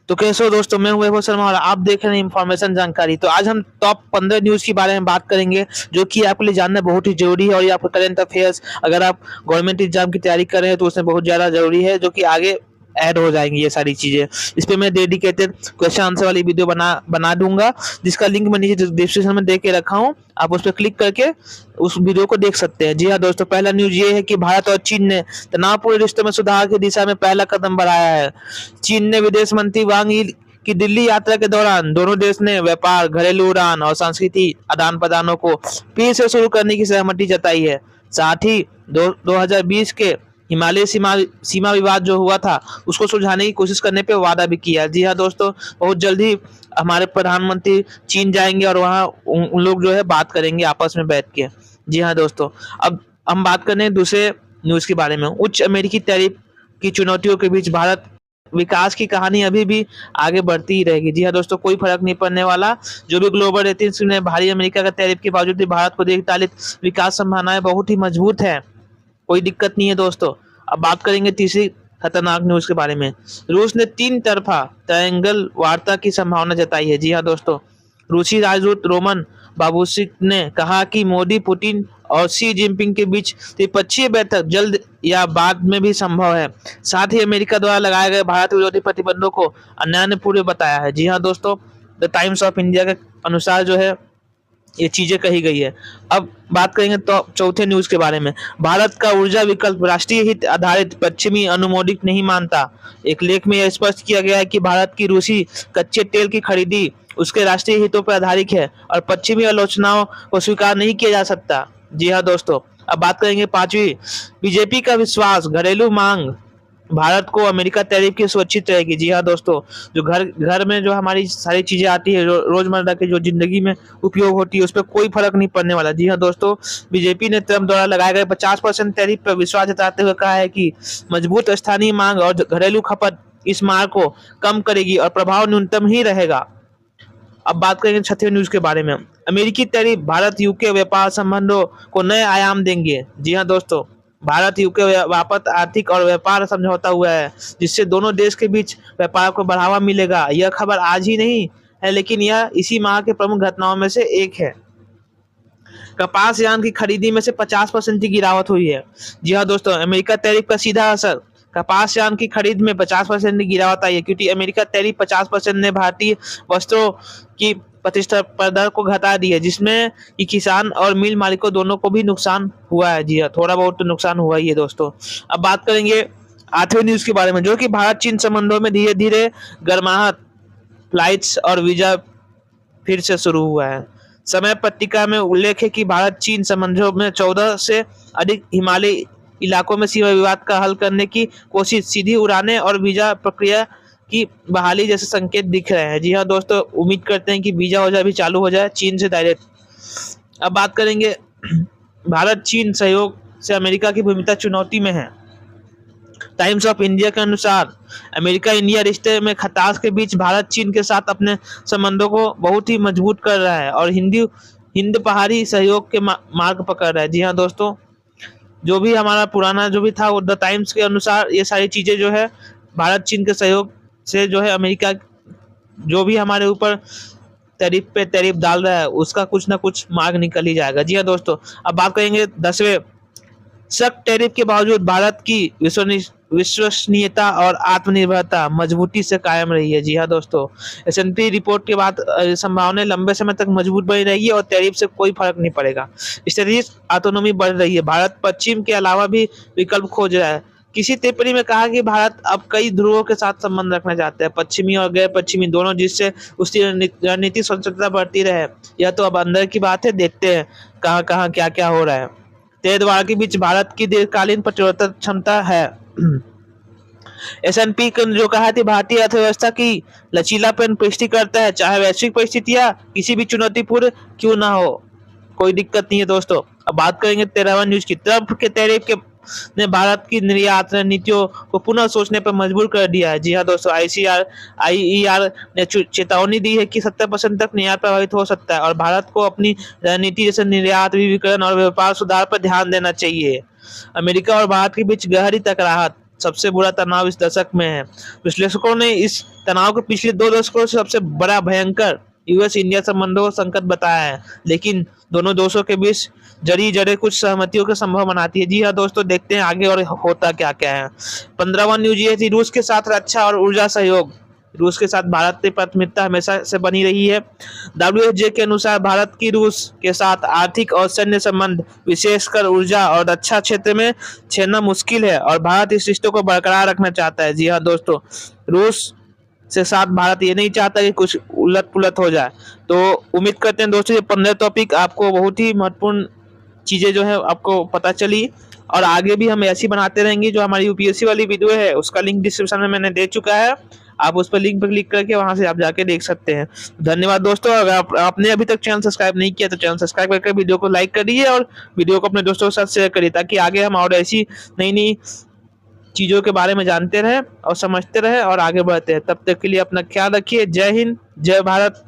तो कैसे हो दोस्तों, मैं हूं वैभव शर्मा और आप देख रहे हैं इन्फॉर्मेशन जानकारी। तो आज हम टॉप 15 न्यूज के बारे में बात करेंगे, जो कि आपके लिए जानना बहुत ही जरूरी है। और ये आपका करंट अफेयर्स, अगर आप गवर्नमेंट एग्जाम की तैयारी कर रहे हैं तो उसमें बहुत ज्यादा जरूरी है, जो कि आगे ऐड हो जाएंगी ये सारी चीजें। इस पे मैं डेडिकेटेड क्वेश्चन आंसर वाली वीडियो बना बना दूंगा, जिसका लिंक मैं नीचे डिस्क्रिप्शन में दे के रखा हूँ। आप उस पर क्लिक करके उस वीडियो को देख सकते हैं। जी हाँ दोस्तों, पहला न्यूज ये है कि भारत और चीन ने तनावपूर्ण रिश्तों में सुधार की दिशा में पहला कदम बढ़ाया है। चीन ने विदेश मंत्री वांग यी की दिल्ली यात्रा के दौरान दोनों देश ने व्यापार, घरेलू उड़ान और सांस्कृतिक आदान प्रदानों को फिर से शुरू करने की सहमति जताई है। साथ ही 2020 के हिमालय सीमा विवाद जो हुआ था उसको सुलझाने की कोशिश करने पे वादा भी किया। जी हाँ दोस्तों, बहुत जल्द ही हमारे प्रधानमंत्री चीन जाएंगे और वहाँ उन लोग जो है बात करेंगे आपस में बैठ के। जी हाँ दोस्तों, अब हम बात करने हैं दूसरे न्यूज के बारे में। उच्च अमेरिकी टैरिफ की चुनौतियों के बीच भारत विकास की कहानी अभी भी आगे बढ़ती ही रहेगी। जी हाँ दोस्तों, कोई फर्क नहीं पड़ने वाला। जो भी ग्लोबल रेटिंग्स ने भारी अमेरिका का टैरिफ के बावजूद भी भारत को दीर्घकालिक विकास संभावनाएं बहुत ही मजबूत है, कोई दिक्कत नहीं है दोस्तों। अब बात करेंगे तीसरी खतरनाक न्यूज के बारे में। रूस ने 3 तरफा ट्रायंगल वार्ता की संभावना जताई है। जी हाँ दोस्तों, रूसी राजदूत रोमन बाबुसिक ने कहा कि मोदी, पुतिन और शी जिनपिंग के बीच त्रिपक्षीय बैठक जल्द या बाद में भी संभव है। साथ ही अमेरिका द्वारा लगाए गए भारत विरोधी प्रतिबंधों को अन्यायपूर्ण बताया है। जी हाँ दोस्तों, द टाइम्स ऑफ इंडिया के अनुसार जो है ये चीजें कही गई है। अब बात करेंगे तो चौथे न्यूज के बारे में। भारत का ऊर्जा विकल्प राष्ट्रीय हित आधारित पश्चिमी अनुमोदित नहीं मानता। एक लेख में यह स्पष्ट किया गया है कि भारत की रूसी कच्चे तेल की खरीदी उसके राष्ट्रीय हितों पर आधारित है और पश्चिमी आलोचनाओं को स्वीकार नहीं किया जा सकता। जी हाँ दोस्तों, अब बात करेंगे पांचवी। बीजेपी का विश्वास, घरेलू मांग भारत को अमेरिका टैरिफ की सुरक्षित रहेगी। जी हाँ दोस्तों, जो घर घर में जो हमारी सारी चीजें आती है, रोजमर्रा की जो जिंदगी में उपयोग होती है, उस पर कोई फर्क नहीं पड़ने वाला। जी हाँ दोस्तों, बीजेपी ने ट्रम्प द्वारा लगाए गए 50% टैरिफ पर विश्वास जताते हुए कहा है कि मजबूत स्थानीय मांग और घरेलू खपत इस मार को कम करेगी और प्रभाव न्यूनतम ही रहेगा। अब बात करेंगे छठे न्यूज के बारे में। अमेरिकी टैरिफ भारत यूके व्यापार संबंधों को नए आयाम देंगे। जी हाँ दोस्तों, भारत यूके व्यापक आर्थिक और व्यापार समझौता हुआ है, जिससे दोनों देश के बीच व्यापार को बढ़ावा मिलेगा। यह खबर आज ही नहीं है, लेकिन यह इसी माह के प्रमुख घटनाओं में से एक है। कपास यान की खरीदी में से 50% की गिरावट हुई है। जी हाँ दोस्तों, अमेरिका टैरिफ का सीधा असर, कपास यान की खरीद में 50% की गिरावट आई है, क्योंकि अमेरिका टैरिफ 50% ने भारतीय वस्त्रों की प्रतिस्पर्धा को घटा दी है, जिसमें कि किसान और मिल मालिकों दोनों को भी नुकसान हुआ है। जी हाँ, थोड़ा बहुत तो नुकसान हुआ ही है दोस्तों। अब बात करेंगे आठवें न्यूज के बारे में, जो कि भारत चीन संबंधों में धीरे धीरे गर्माहट, फ्लाइट्स और वीजा फिर से शुरू हुआ है। समय पत्रिका में उल्लेख है कि भारत चीन संबंधों में 14 से अधिक हिमालयी इलाकों में सीमा विवाद का हल करने की कोशिश, सीधी उड़ाने और वीजा प्रक्रिया की बहाली जैसे संकेत दिख रहे हैं। जी हाँ दोस्तों, उम्मीद करते हैं कि वीजा हो जाए भी चालू हो जाए चीन से डायरेक्ट। अब बात करेंगे भारत चीन सहयोग से अमेरिका की भूमिका चुनौती में है। टाइम्स ऑफ इंडिया के अनुसार अमेरिका इंडिया रिश्ते में खटास के बीच भारत चीन के साथ अपने संबंधों को बहुत ही मजबूत कर रहा है और हिंद पहाड़ी सहयोग के मार्ग पकड़ रहा है। जी हाँ दोस्तों, जो भी हमारा पुराना जो भी था, वो द टाइम्स के अनुसार ये सारी चीजें जो है भारत चीन के सहयोग से जो है अमेरिका जो भी हमारे ऊपर टैरिफ पे टैरिफ डाल रहा है, उसका कुछ ना कुछ मार्ग निकल ही जाएगा। जी हाँ दोस्तों, अब बात करेंगे 10वें। सख्त टैरिफ के बावजूद भारत की विश्वसनीयता और आत्मनिर्भरता मजबूती से कायम रही है। जी हाँ दोस्तों, S&P रिपोर्ट के बाद संभावनाएं लंबे समय तक मजबूत बनी रहेगी और टैरिफ से कोई फर्क नहीं पड़ेगा। स्ट्रेटेजिक ऑटोनॉमी बढ़ रही है। भारत पश्चिम के अलावा भी विकल्प खोज रहा है। किसी टिप्पणी में कहा कि भारत अब कई ध्रुवों के साथ संबंध रखना चाहता है, पश्चिमी और गैर पश्चिमी दोनों, जिससे उसकी रणनीतिक स्वतंत्रता बढ़ती रहे। यह तो अब अंदर की बात है, देखते हैं कहाँ कहाँ क्या क्या हो रहा है। तेज के बीच भारत की दीर्घकालीन प्रतिरोधक क्षमता है। S&P जो कहा थी भारतीय अर्थव्यवस्था की लचीलापन पुष्टि करता है, चाहे वैश्विक परिस्थितियां किसी भी चुनौतीपूर्ण क्यों ना हो, कोई दिक्कत नहीं है दोस्तों। अब बात करेंगे 13वां न्यूज की। ट्रम्प के टैरिफ के ने भारत की निर्यात रणनीतियों को पुनः सोचने पर मजबूर कर दिया है। जी हाँ दोस्तों, IER ने चेतावनी दी है कि 70% तक निर्यात प्रभावित हो सकता है और भारत को अपनी रणनीति जैसे निर्यात, विविधीकरण और व्यापार सुधार पर ध्यान देना चाहिए। अमेरिका और भारत के बीच गहरी टकराहट, सबसे बुरा तनाव इस दशक में है। विश्लेषकों ने इस तनाव को पिछले 2 दशकों से सबसे बड़ा भयंकर यूएस इंडिया संबंधों का संकट बताया है, लेकिन दोनों देशों के बीच जड़ी जड़ें कुछ सहमतियों के संभव बनाती है। जी हाँ दोस्तों, देखते हैं आगे और होता क्या क्या है। 15वां न्यूज ये थी, रूस के साथ रक्षा और ऊर्जा सहयोग। रूस के साथ भारत की प्राथमिकता हमेशा से बनी रही है। डब्ल्यूएचजे के अनुसार भारत की रूस के साथ आर्थिक और सैन्य संबंध, विशेषकर ऊर्जा और रक्षा क्षेत्र में छेड़ना मुश्किल है और भारत इस रिश्तों को बरकरार रखना चाहता है। जी हाँ दोस्तों, रूस से साथ भारत ये नहीं चाहता कि कुछ उलट पुलट हो जाए। तो उम्मीद करते हैं दोस्तों ये 15 टॉपिक आपको बहुत ही महत्वपूर्ण चीजें जो है आपको पता चली, और आगे भी हम ऐसी बनाते रहेंगे। जो हमारी यूपीएससी वाली वीडियो है उसका लिंक डिस्क्रिप्शन में मैंने दे चुका है, आप उस पर लिंक पर क्लिक करके वहां से आप जाके देख सकते हैं। धन्यवाद दोस्तों। अगर आपने अभी तक चैनल सब्सक्राइब नहीं किया तो चैनल सब्सक्राइब करके वीडियो को लाइक कर दीजिए और वीडियो को अपने दोस्तों के साथ शेयर करिए, ताकि आगे हम और ऐसी नई नई चीजों के बारे में जानते रहे और समझते रहे और आगे बढ़ते हैं। तब तक के लिए अपना ख्याल रखिए। जय हिंद, जय भारत।